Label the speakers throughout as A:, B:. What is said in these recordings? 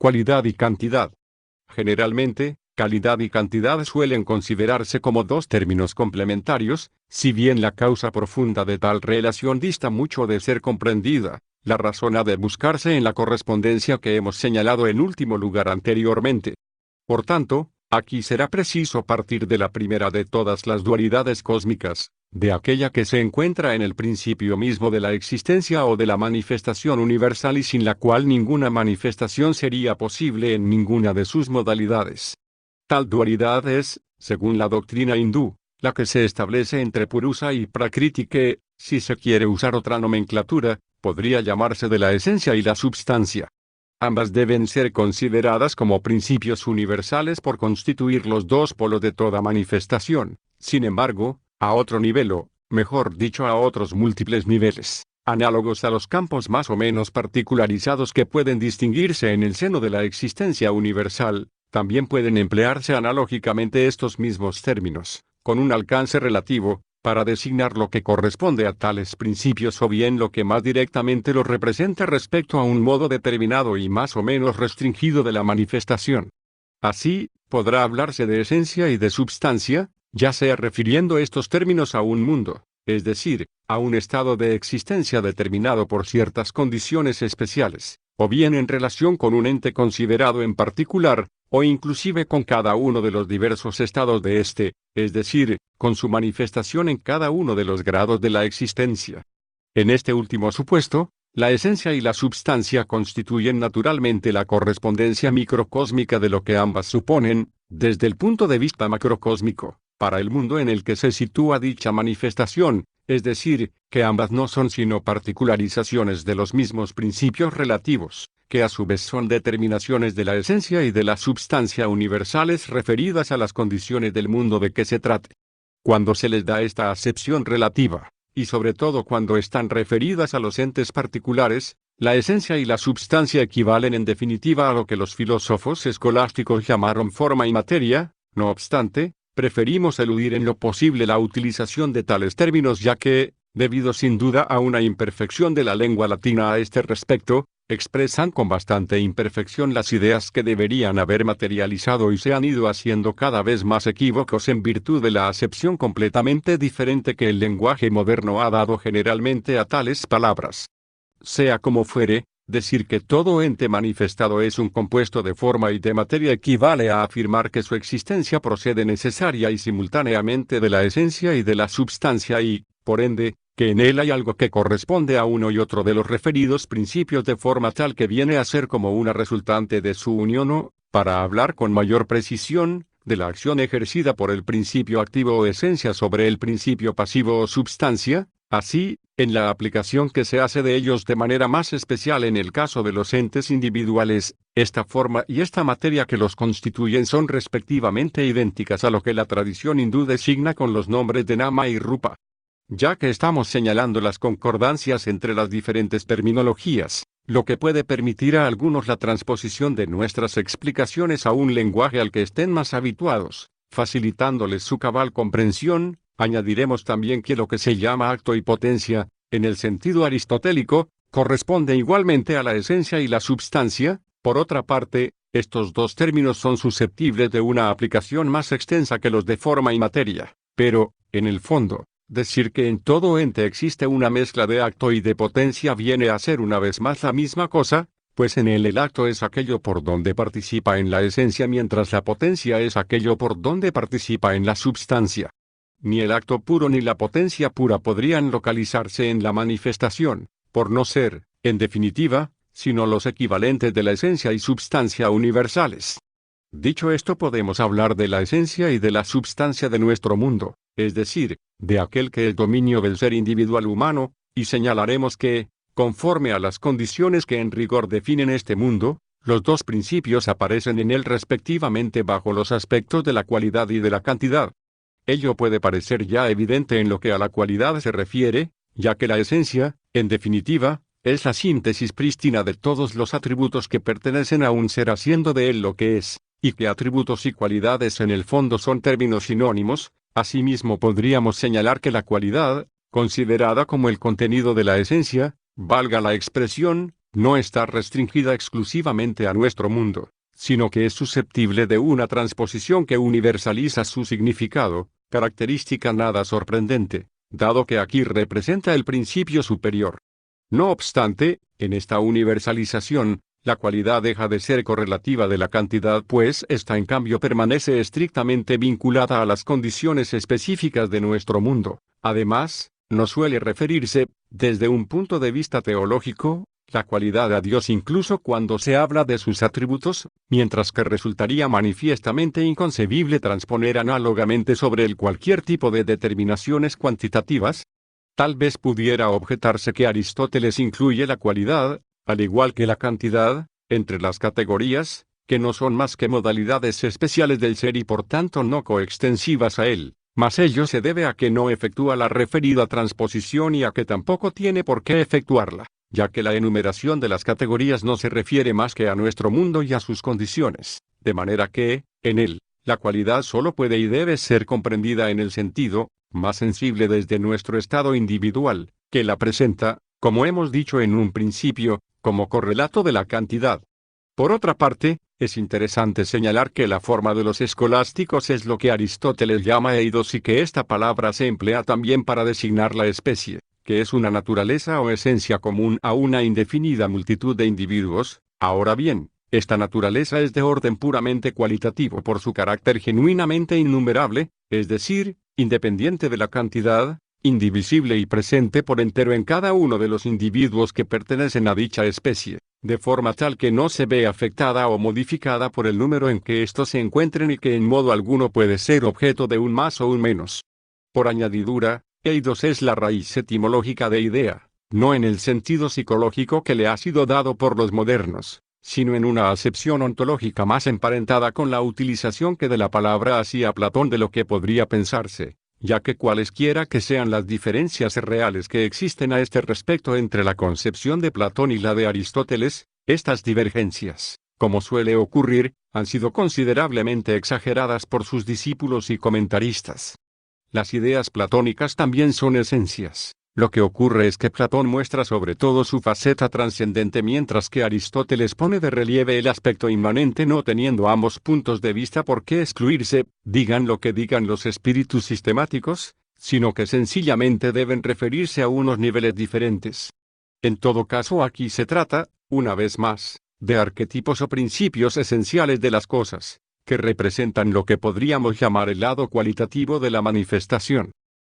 A: Cualidad y cantidad. Generalmente, calidad y cantidad suelen considerarse como dos términos complementarios, si bien la causa profunda de tal relación dista mucho de ser comprendida. La razón ha de buscarse en la correspondencia que hemos señalado en último lugar anteriormente. Por tanto, aquí será preciso partir de la primera de todas las dualidades cósmicas, de aquella que se encuentra en el principio mismo de la existencia o de la manifestación universal y sin la cual ninguna manifestación sería posible en ninguna de sus modalidades. Tal dualidad es, según la doctrina hindú, la que se establece entre Purusa y Prakriti que, si se quiere usar otra nomenclatura, podría llamarse de la esencia y la substancia. Ambas deben ser consideradas como principios universales por constituir los dos polos de toda manifestación. Sin embargo, a otro nivel o, mejor dicho, a otros múltiples niveles, análogos a los campos más o menos particularizados que pueden distinguirse en el seno de la existencia universal, también pueden emplearse analógicamente estos mismos términos, con un alcance relativo, para designar lo que corresponde a tales principios o bien lo que más directamente los representa respecto a un modo determinado y más o menos restringido de la manifestación. Así, podrá hablarse de esencia y de substancia, ya sea refiriendo estos términos a un mundo, es decir, a un estado de existencia determinado por ciertas condiciones especiales, o bien en relación con un ente considerado en particular, o inclusive con cada uno de los diversos estados de éste, es decir, con su manifestación en cada uno de los grados de la existencia. En este último supuesto, la esencia y la substancia constituyen naturalmente la correspondencia microcósmica de lo que ambas suponen, desde el punto de vista macrocósmico, para el mundo en el que se sitúa dicha manifestación, es decir, que ambas no son sino particularizaciones de los mismos principios relativos, que a su vez son determinaciones de la esencia y de la substancia universales referidas a las condiciones del mundo de que se trate. Cuando se les da esta acepción relativa, y sobre todo cuando están referidas a los entes particulares, la esencia y la substancia equivalen en definitiva a lo que los filósofos escolásticos llamaron forma y materia. No obstante, preferimos eludir en lo posible la utilización de tales términos ya que, debido sin duda a una imperfección de la lengua latina a este respecto, expresan con bastante imperfección las ideas que deberían haber materializado y se han ido haciendo cada vez más equívocos en virtud de la acepción completamente diferente que el lenguaje moderno ha dado generalmente a tales palabras. Sea como fuere, decir que todo ente manifestado es un compuesto de forma y de materia equivale a afirmar que su existencia procede necesaria y simultáneamente de la esencia y de la substancia y, por ende, que en él hay algo que corresponde a uno y otro de los referidos principios de forma tal que viene a ser como una resultante de su unión o, para hablar con mayor precisión, de la acción ejercida por el principio activo o esencia sobre el principio pasivo o substancia. Así, en la aplicación que se hace de ellos de manera más especial en el caso de los entes individuales, esta forma y esta materia que los constituyen son respectivamente idénticas a lo que la tradición hindú designa con los nombres de Nama y Rupa. Ya que estamos señalando las concordancias entre las diferentes terminologías, lo que puede permitir a algunos la transposición de nuestras explicaciones a un lenguaje al que estén más habituados, facilitándoles su cabal comprensión, añadiremos también que lo que se llama acto y potencia, en el sentido aristotélico, corresponde igualmente a la esencia y la substancia. Por otra parte, estos dos términos son susceptibles de una aplicación más extensa que los de forma y materia, pero, en el fondo, decir que en todo ente existe una mezcla de acto y de potencia viene a ser una vez más la misma cosa, pues en él el acto es aquello por donde participa en la esencia mientras la potencia es aquello por donde participa en la substancia. Ni el acto puro ni la potencia pura podrían localizarse en la manifestación, por no ser, en definitiva, sino los equivalentes de la esencia y substancia universales. Dicho esto, podemos hablar de la esencia y de la substancia de nuestro mundo, es decir, de aquel que es dominio del ser individual humano, y señalaremos que, conforme a las condiciones que en rigor definen este mundo, los dos principios aparecen en él respectivamente bajo los aspectos de la cualidad y de la cantidad. Ello puede parecer ya evidente en lo que a la cualidad se refiere, ya que la esencia, en definitiva, es la síntesis prístina de todos los atributos que pertenecen a un ser haciendo de él lo que es, y que atributos y cualidades en el fondo son términos sinónimos. Asimismo podríamos señalar que la cualidad, considerada como el contenido de la esencia, valga la expresión, no está restringida exclusivamente a nuestro mundo, sino que es susceptible de una transposición que universaliza su significado, característica nada sorprendente, dado que aquí representa el principio superior. No obstante, en esta universalización, la cualidad deja de ser correlativa de la cantidad, pues esta en cambio permanece estrictamente vinculada a las condiciones específicas de nuestro mundo. Además, no suele referirse, desde un punto de vista teológico, la cualidad a Dios incluso cuando se habla de sus atributos, mientras que resultaría manifiestamente inconcebible transponer análogamente sobre él cualquier tipo de determinaciones cuantitativas. Tal vez pudiera objetarse que Aristóteles incluye la cualidad, al igual que la cantidad, entre las categorías, que no son más que modalidades especiales del ser y por tanto no coextensivas a él, mas ello se debe a que no efectúa la referida transposición y a que tampoco tiene por qué efectuarla, ya que la enumeración de las categorías no se refiere más que a nuestro mundo y a sus condiciones, de manera que, en él, la cualidad solo puede y debe ser comprendida en el sentido, más sensible desde nuestro estado individual, que la presenta, como hemos dicho en un principio, como correlato de la cantidad. Por otra parte, es interesante señalar que la forma de los escolásticos es lo que Aristóteles llama eidos y que esta palabra se emplea también para designar la especie, que es una naturaleza o esencia común a una indefinida multitud de individuos. Ahora bien, esta naturaleza es de orden puramente cualitativo por su carácter genuinamente innumerable, es decir, independiente de la cantidad, indivisible y presente por entero en cada uno de los individuos que pertenecen a dicha especie, de forma tal que no se ve afectada o modificada por el número en que éstos se encuentren y que en modo alguno puede ser objeto de un más o un menos. Por añadidura, eidos es la raíz etimológica de idea, no en el sentido psicológico que le ha sido dado por los modernos, sino en una acepción ontológica más emparentada con la utilización que de la palabra hacía Platón de lo que podría pensarse, ya que cualesquiera que sean las diferencias reales que existen a este respecto entre la concepción de Platón y la de Aristóteles, estas divergencias, como suele ocurrir, han sido considerablemente exageradas por sus discípulos y comentaristas. Las ideas platónicas también son esencias. Lo que ocurre es que Platón muestra sobre todo su faceta trascendente mientras que Aristóteles pone de relieve el aspecto inmanente, no teniendo ambos puntos de vista por qué excluirse, digan lo que digan los espíritus sistemáticos, sino que sencillamente deben referirse a unos niveles diferentes. En todo caso aquí se trata, una vez más, de arquetipos o principios esenciales de las cosas, que representan lo que podríamos llamar el lado cualitativo de la manifestación.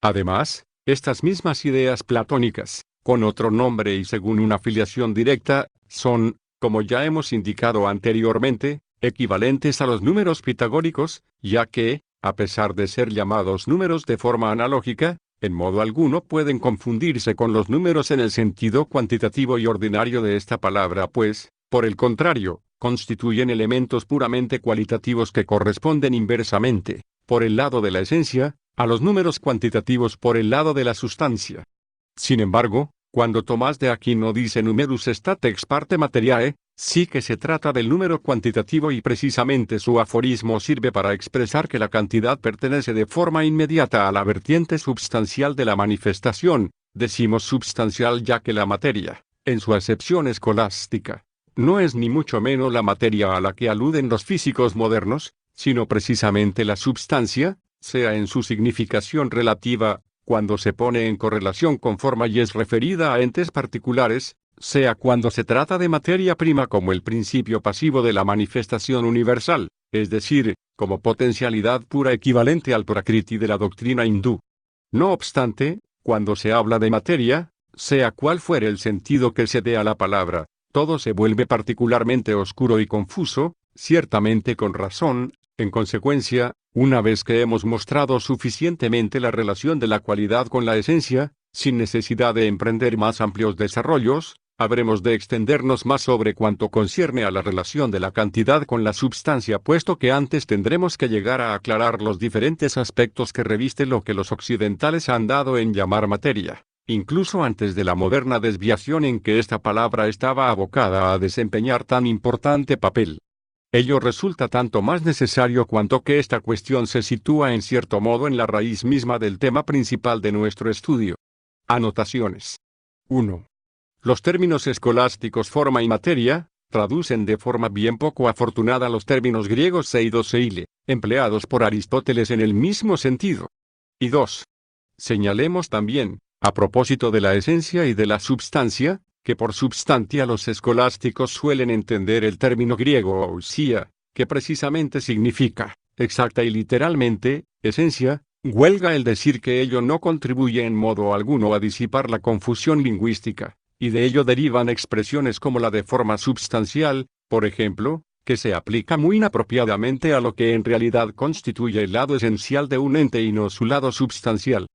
A: Además, estas mismas ideas platónicas, con otro nombre y según una filiación directa, son, como ya hemos indicado anteriormente, equivalentes a los números pitagóricos, ya que, a pesar de ser llamados números de forma analógica, en modo alguno pueden confundirse con los números en el sentido cuantitativo y ordinario de esta palabra, pues, por el contrario, constituyen elementos puramente cualitativos que corresponden inversamente, por el lado de la esencia, a los números cuantitativos por el lado de la sustancia. Sin embargo, cuando Tomás de Aquino dice numerus stat ex parte materiae, sí que se trata del número cuantitativo y precisamente su aforismo sirve para expresar que la cantidad pertenece de forma inmediata a la vertiente substancial de la manifestación. Decimos substancial ya que la materia, en su acepción escolástica, no es ni mucho menos la materia a la que aluden los físicos modernos, sino precisamente la substancia, sea en su significación relativa, cuando se pone en correlación con forma y es referida a entes particulares, sea cuando se trata de materia prima como el principio pasivo de la manifestación universal, es decir, como potencialidad pura equivalente al prakriti de la doctrina hindú. No obstante, cuando se habla de materia, sea cual fuere el sentido que se dé a la palabra, todo se vuelve particularmente oscuro y confuso, ciertamente con razón. En consecuencia, una vez que hemos mostrado suficientemente la relación de la cualidad con la esencia, sin necesidad de emprender más amplios desarrollos, habremos de extendernos más sobre cuanto concierne a la relación de la cantidad con la substancia, puesto que antes tendremos que llegar a aclarar los diferentes aspectos que reviste lo que los occidentales han dado en llamar materia, incluso antes de la moderna desviación en que esta palabra estaba abocada a desempeñar tan importante papel. Ello resulta tanto más necesario cuanto que esta cuestión se sitúa en cierto modo en la raíz misma del tema principal de nuestro estudio. Anotaciones. 1. Los términos escolásticos forma y materia, traducen de forma bien poco afortunada los términos griegos eidos e ile, empleados por Aristóteles en el mismo sentido. Y 2. Señalemos también, a propósito de la esencia y de la substancia, que por substantia los escolásticos suelen entender el término griego ousia, que precisamente significa, exacta y literalmente, esencia. Huelga el decir que ello no contribuye en modo alguno a disipar la confusión lingüística, y de ello derivan expresiones como la de forma substancial, por ejemplo, que se aplica muy inapropiadamente a lo que en realidad constituye el lado esencial de un ente y no su lado substancial.